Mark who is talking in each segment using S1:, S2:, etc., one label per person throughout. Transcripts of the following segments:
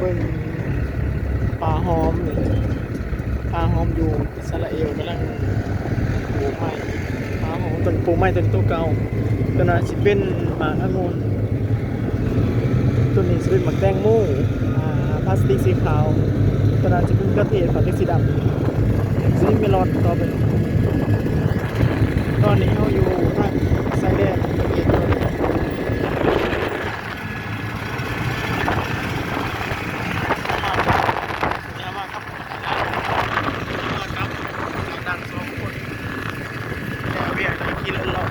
S1: บิ่งปลาหอมนี่ปลาหอมอยู่อิสราเอลกำลังปลูกไม้ปลาหอมต้นปลูกไม้ต้นตัวเก่าตัวนั้นสิเป็นหมากองุ่นตัวนี้สิเป็นหมากแตงโมพลาสติกสีขาวตัวนั้นจะเป็นกระเทียมพลาสติกสีดำสีเมลอนต่อไปตอนนี้เราอยู่ทางชายแดนประเทศจอร์แดนนั่งสองคนแล้วเวียนขี่รถเลาะ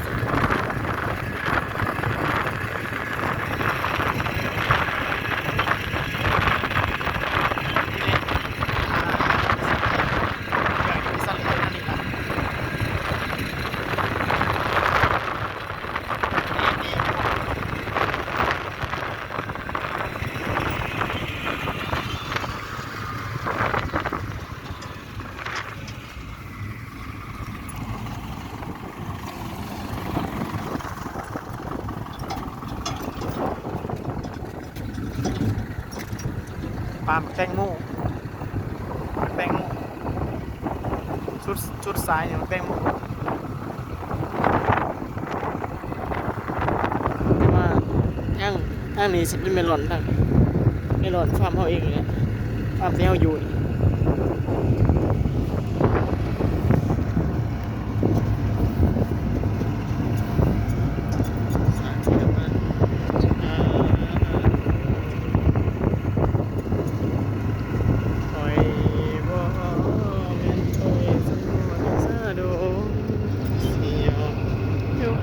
S1: ปลาหมึกแตงโมแตงโมชุดสายเนี่ยแตงโมแต่ว่าทางนี้สิเป็นเมลอนทางเมลอนฟาร์มเขาเองเนี่ยฟาร์มที่เขาอยู่นี่หอยบ่แม่นหอยสมวนซาโดเสียวยก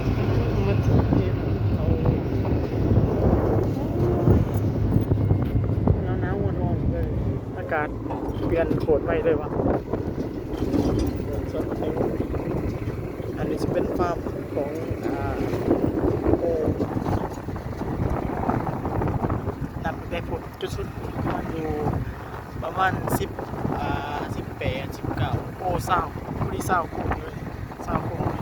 S1: มาเทียบเอาแล้วน้ำวนอ่อนเลยอากาศเปลี่ยนโคตรไปเลยว่ะสดเองอันนี้จะเป็นฟาร์มของโอ้นับได้ผลจุดสุดมันอยู่ประมาณ18 19โอ้เศร้าผู้ที่เศร้าคงเลยเศร้าคงเลย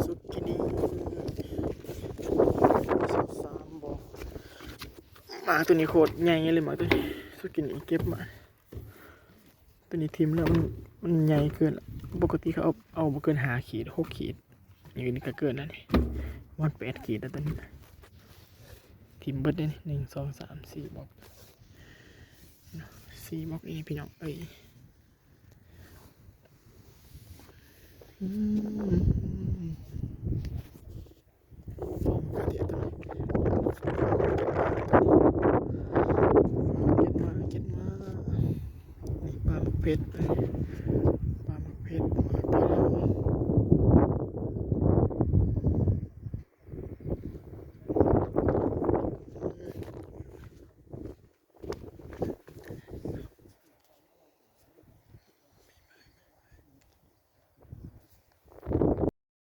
S1: สุกินี13บอกหมาตัวนี้โคตรใหญ่เลยหมาตัวนี้สุกินีเก็บมาตัวนี้ทิมแล้วมันใหญ่เกินปกติเขาเอาบ่เกิน5 ขีด 6 ขีดอย่างนี้ก็เกินแล้วนี่วัน8 ขีดแล้วตัวนี้ทิมเบิดได้นี่1 2 3 4บอก4บอกนี่พี่น้องเอ้ยฟองกระเทียมตัวนี้เก็บมานี่ปลาหมึกเพชร